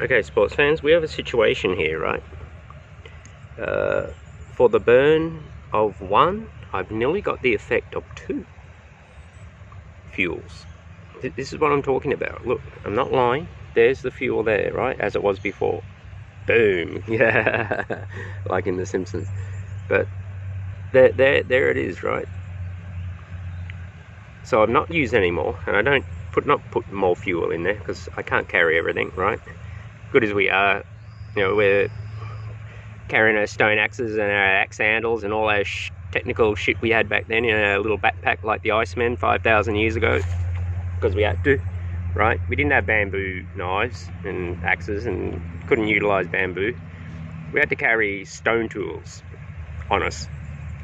Okay, sports fans, we have a situation here, right? For the burn of one, I've nearly got the effect of two fuels. This is what I'm talking about. Look, I'm not lying. There's the fuel there, right? As it was before. Boom. Yeah, like in The Simpsons. But there it is, right? So I've not used any more, and I don't not put more fuel in there because I can't carry everything, right? Good as we are, we're carrying our stone axes and our axe handles and all our technical shit we had back then in a little backpack like the Icemen 5,000 years ago, because we had to, right? We didn't have bamboo knives and axes and couldn't utilize bamboo. We had to carry stone tools on us,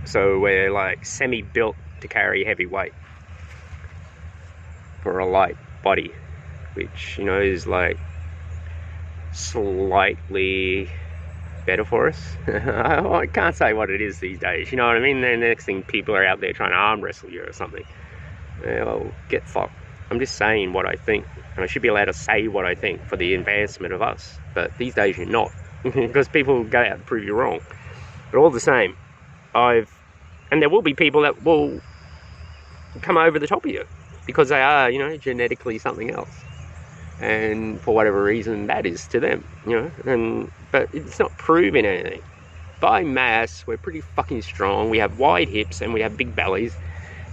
so we're like semi-built to carry heavy weight for a light body, which is like slightly better for us. I can't say what it is these days, you know what I mean? The next thing, people are out there trying to arm wrestle you or something. Well, get fucked. I'm just saying what I think, and I should be allowed to say what I think for the advancement of us, but these days you're not, because people go out and prove you wrong. But all the same, and there will be people that will come over the top of you because they are, genetically something else, and for whatever reason that is to them, but it's not proving anything. By mass, we're pretty fucking strong. We have wide hips and we have big bellies,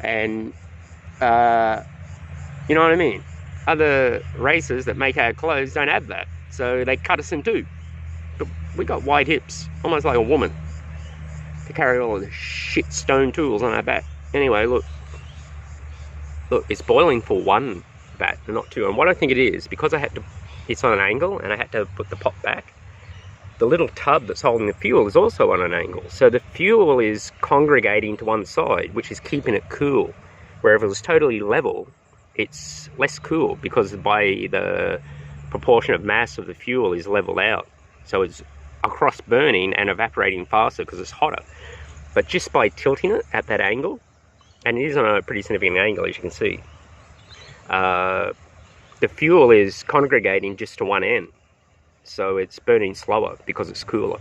and you know what I mean? Other races that make our clothes don't have that, so they cut us in two. But we got wide hips, almost like a woman, to carry all of the shit stone tools on our back. Anyway, look, it's boiling for one bat and not two. And what I think it is, because it's on an angle and I had to put the pot back, the little tub that's holding the fuel is also on an angle. So the fuel is congregating to one side, which is keeping it cool. Where if it was totally level, it's less cool, because by the proportion of mass of the fuel is leveled out. So it's across burning and evaporating faster because it's hotter. But just by tilting it at that angle, and it is on a pretty significant angle, as you can see, the fuel is congregating just to one end. So it's burning slower because it's cooler.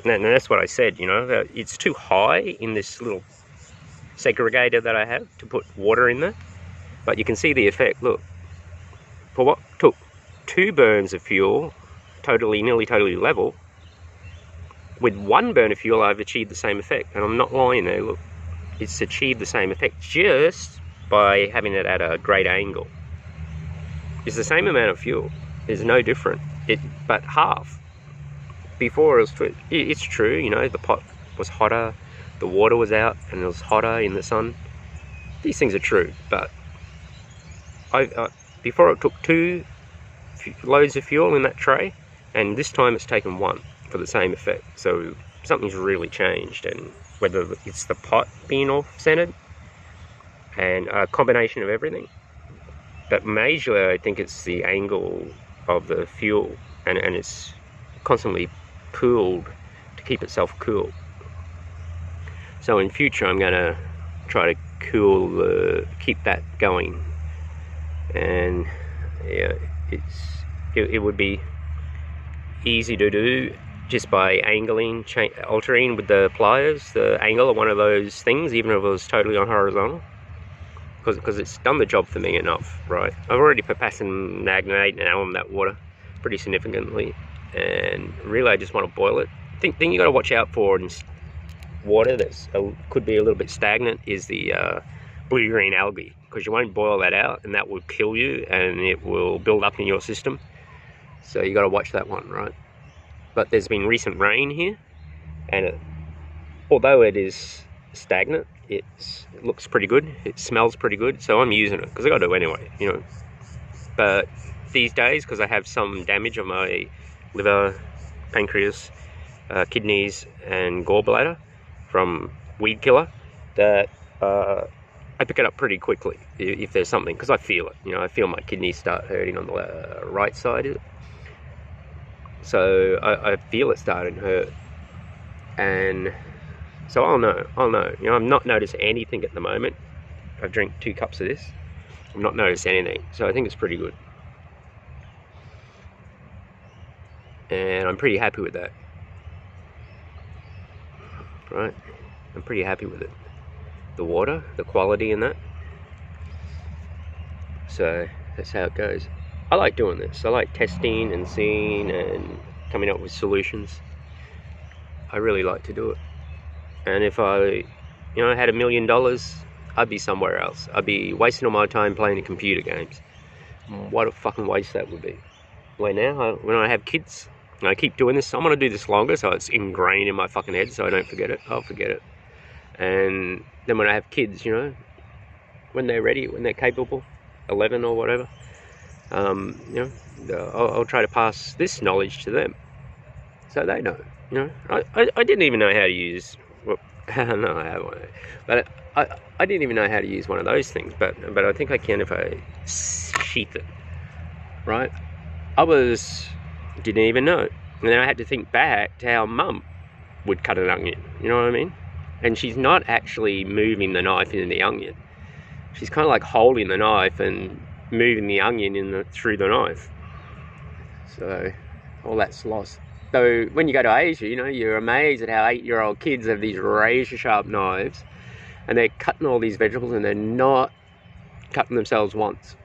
And that's what I said, it's too high in this little segregator that I have to put water in there. But you can see the effect. Look, for what took 2 burns of fuel, nearly totally level, with 1 burn of fuel I've achieved the same effect. And I'm not lying there, look. It's achieved the same effect just by having it at a great angle. It's the same amount of fuel. There's no different. But half. Before it's true, the pot was hotter, the water was out, and it was hotter in the sun. These things are true, but before it took 2 loads of fuel in that tray, and this time it's taken 1 for the same effect. So something's really changed, and whether it's the pot being off-centered and a combination of everything, but majorly I think it's the angle of the fuel, and it's constantly cooled to keep itself cool. So in future I'm going to try to keep that going, and yeah, it would be easy to do just by angling, altering with the pliers the angle of one of those things, even if it was totally on horizontal, because it's done the job for me enough, right? I've already potassium magnate and alum that water pretty significantly, and really I just want to boil it. Thing you got to watch out for in water that's could be a little bit stagnant is the blue-green algae, because you won't boil that out and that will kill you and it will build up in your system. So you got to watch that one, right? But there's been recent rain here, and although it is stagnant, it looks pretty good, it smells pretty good, so I'm using it because I got to anyway, But these days, because I have some damage on my liver, pancreas, kidneys and gallbladder from weed killer, that I pick it up pretty quickly if there's something, because I feel it. I feel my kidneys start hurting on the right side, so I feel it starting to hurt, and so I'll know. I'm not noticing anything at the moment. I've drank 2 cups of this. I'm not noticing anything, so I think it's pretty good. and I'm pretty happy with that. Right, I'm pretty happy with it. The water, the quality in that. So that's how it goes. I like doing this. I like testing and seeing and coming up with solutions. I really like to do it. And if I, had $1 million, I'd be somewhere else. I'd be wasting all my time playing computer games. What a fucking waste that would be. When I have kids, and I keep doing this, I'm going to do this longer so it's ingrained in my fucking head so I don't forget it. I'll forget it. And then when I have kids, when they're ready, when they're capable, 11 or whatever, I'll try to pass this knowledge to them so they know. I didn't even know how to use, no, I haven't. But I didn't even know how to use one of those things, but I think I can if I sheath it, right? Didn't even know. And then I had to think back to how Mum would cut an onion, you know what I mean? And she's not actually moving the knife into the onion. She's kind of like holding the knife and moving the onion through the knife. So all that's lost. So when you go to Asia, you're amazed at how 8-year-old kids have these razor sharp knives and they're cutting all these vegetables and they're not cutting themselves once.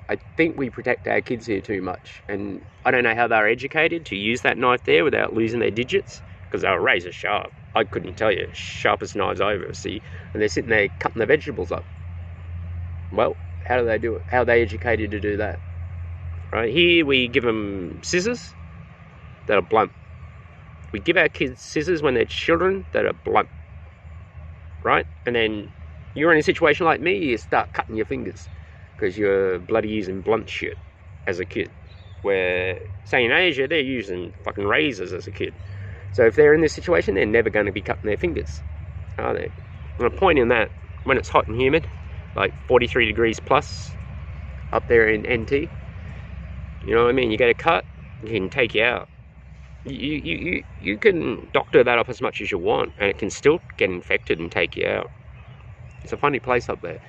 I think we protect our kids here too much, and I don't know how they're educated to use that knife there without losing their digits, because they're razor sharp. I couldn't tell you, sharpest knives I ever see, and they're sitting there cutting the vegetables up. Well, how do they do it? How are they educated to do that? Right, here we give them scissors that are blunt. We give our kids scissors when they're children that are blunt, right? And then you're in a situation like me, you start cutting your fingers because you're bloody using blunt shit as a kid. Where, say in Asia, they're using fucking razors as a kid. So if they're in this situation, they're never going to be cutting their fingers, are they? And the point in that, when it's hot and humid, like 43 degrees plus up there in NT, you know what I mean? You get a cut, it can take you out. You can doctor that up as much as you want, and it can still get infected and take you out. It's a funny place up there.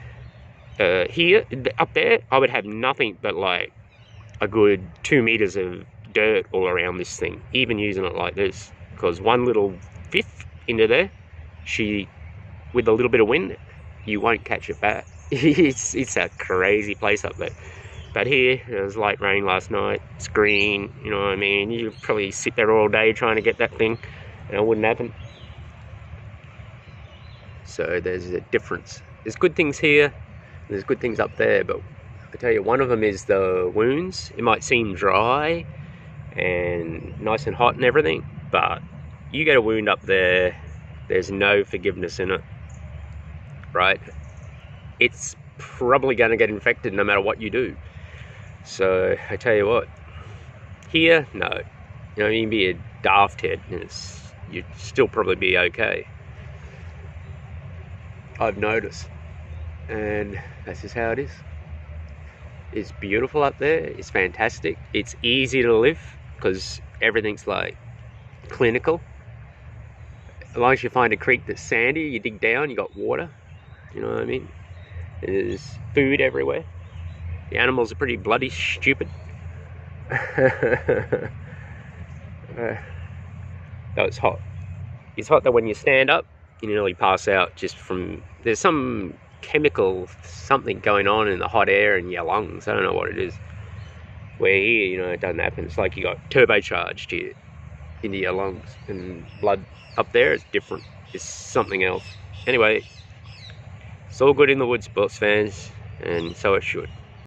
Here, up there, I would have nothing but like a good 2 meters of dirt all around this thing, even using it like this, because one little whiff into there, with a little bit of wind, you won't catch it back. It's a crazy place up there. But here, it was light rain last night, it's green, you know what I mean? You probably sit there all day trying to get that thing, and it wouldn't happen. So there's a difference. There's good things here, there's good things up there, but I tell you, one of them is the wounds. It might seem dry and nice and hot and everything, but you get a wound up there, there's no forgiveness in it, right? It's probably going to get infected no matter what you do. So I tell you what, here, no. You can be a daft head and you'd still probably be okay. I've noticed, and that's just how it is. It's beautiful up there, it's fantastic, it's easy to live because everything's like clinical. As long as you find a creek that's sandy, you dig down, you got water, you know what I mean? There's food everywhere. The animals are pretty bloody stupid. Though it's hot. It's hot that when you stand up, you nearly pass out just from, there's some chemical something going on in the hot air in your lungs. I don't know what it is. Where here, it doesn't happen. It's like you got turbocharged here into your lungs, and blood up there is different. It's something else. Anyway, it's all good in the woods, sports fans, and so it should.